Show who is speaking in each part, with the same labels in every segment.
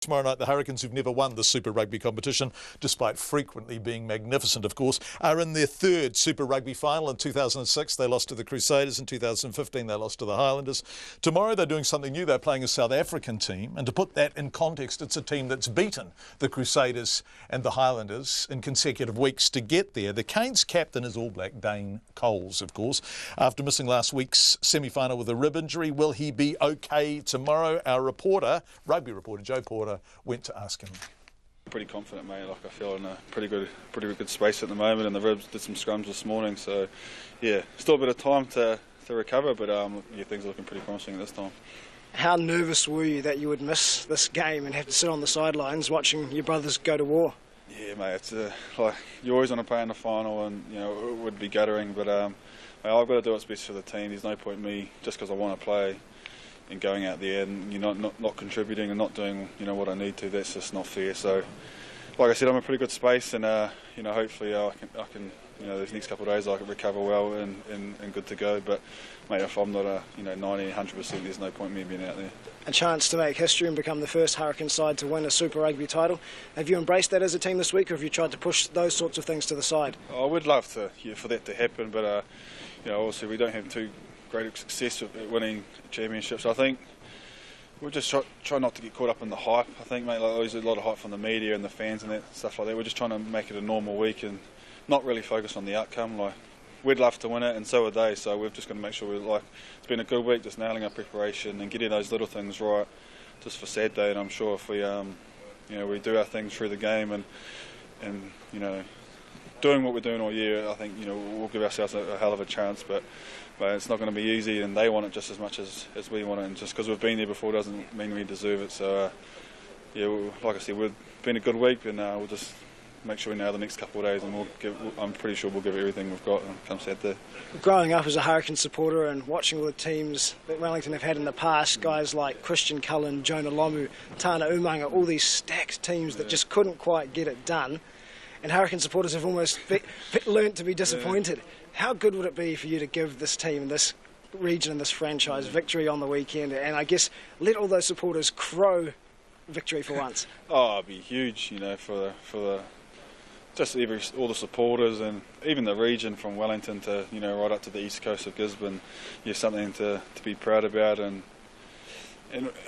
Speaker 1: Tomorrow night, the Hurricanes, who've never won the Super Rugby competition, despite frequently being magnificent, of course, are in their third Super Rugby final. In 2006, they lost to the Crusaders. In 2015, they lost to the Highlanders. Tomorrow, they're doing something new. They're playing a South African team. And to put that in context, it's a team that's beaten the Crusaders and the Highlanders in consecutive weeks to get there. The Canes captain is All Black Dane Coles, of course. After missing last week's semi-final with a rib injury, will he be okay tomorrow? Our reporter, rugby reporter Joe Porter, went to ask him.
Speaker 2: Pretty confident, mate. Like I feel in a pretty good space at the moment, and the ribs did some scrums this morning. So, yeah, still a bit of time to recover, but yeah, things are looking pretty promising at this time.
Speaker 3: How nervous were you that you would miss this game and have to sit on the sidelines watching your brothers go to war?
Speaker 2: Yeah, mate. It's like you always want to play in the final, and you know it would be guttering, but mate, I've got to do what's best for the team. There's no point in me just because I want to play and going out there and you're not contributing and not doing what I need to. That's just not fair. So, like I said, I'm in a pretty good space, and hopefully I can these next couple of days I can recover well and good to go. But mate, if I'm not 90, 100%, there's no point in me being out there.
Speaker 3: A chance to make history and become the first Hurricane side to win a Super Rugby title. Have you embraced that as a team this week, or have you tried to push those sorts of things to the side?
Speaker 2: I would love to, for that to happen, but obviously we don't have too great success at winning championships. I think we'll just try not to get caught up in the hype. I think, mate, like, there's a lot of hype from the media and the fans and that stuff like that. We're just trying to make it a normal week and not really focus on the outcome. Like, we'd love to win it, and so would they. So we've just got to make sure it's been a good week, just nailing our preparation and getting those little things right, just for Saturday. And I'm sure if we we do our things through the game and doing what we're doing all year, I think we'll give ourselves a hell of a chance. But it's not going to be easy, and they want it just as much as we want it. And just because we've been there before doesn't mean we deserve it. So yeah, like I said, we've been a good week, and we'll just make sure we nail the next couple of days, and I'm pretty sure we'll give everything we've got and come Saturday.
Speaker 3: Growing up as a Hurricane supporter and watching all the teams that Wellington have had in the past, guys like Christian Cullen, Jonah Lomu, Tana Umanga, all these stacked teams that just couldn't quite get it done, and Hurricane supporters have almost learnt to be disappointed. Yeah. How good would it be for you to give this team, this region and this franchise victory on the weekend, and I guess let all those supporters crow victory for once? Oh,
Speaker 2: it'd be huge, for all the supporters and even the region from Wellington to right up to the east coast of Gisborne. Something to be proud about, and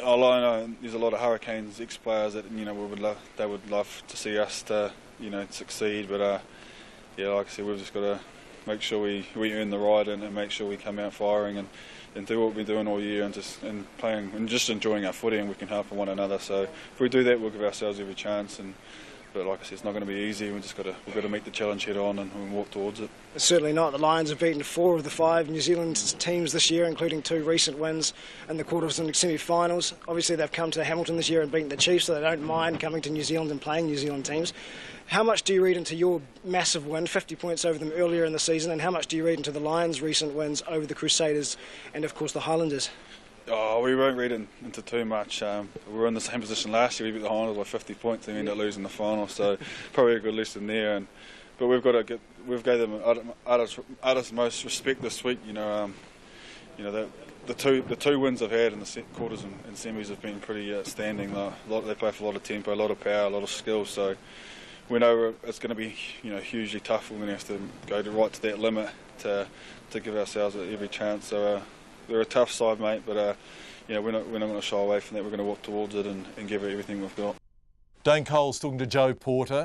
Speaker 2: although I know there's a lot of Hurricanes ex-players that they would love to see us to succeed, but like I said, we've just got to make sure we earn the right and make sure we come out firing and do what we're doing all year and playing and just enjoying our footy, and we can help one another. So if we do that, we'll give ourselves every chance. But like I said, it's not going to be easy. We've got to meet the challenge head on and walk towards it.
Speaker 3: Certainly not. The Lions have beaten 4 of the 5 New Zealand teams this year, including 2 recent wins in the quarters and semi-finals. Obviously, they've come to Hamilton this year and beaten the Chiefs, so they don't mind coming to New Zealand and playing New Zealand teams. How much do you read into your massive win, 50 points over them earlier in the season, and how much do you read into the Lions' recent wins over the Crusaders and, of course, the Highlanders?
Speaker 2: Oh, we won't read into too much. We were in the same position last year. We beat the Highlanders by 50 points and we ended up losing the final, so probably a good lesson there. But we've gave them utmost most respect this week. The two wins they've had in the quarters and semis have been pretty outstanding. They play for a lot of tempo, a lot of power, a lot of skill. So we know it's going to be hugely tough. We're going to have to go right to that limit to give ourselves every chance. So. They're a tough side, mate, but we're not going to shy away from that. We're going to walk towards it and give it everything we've got.
Speaker 1: Dane Coles talking to Joe Porter.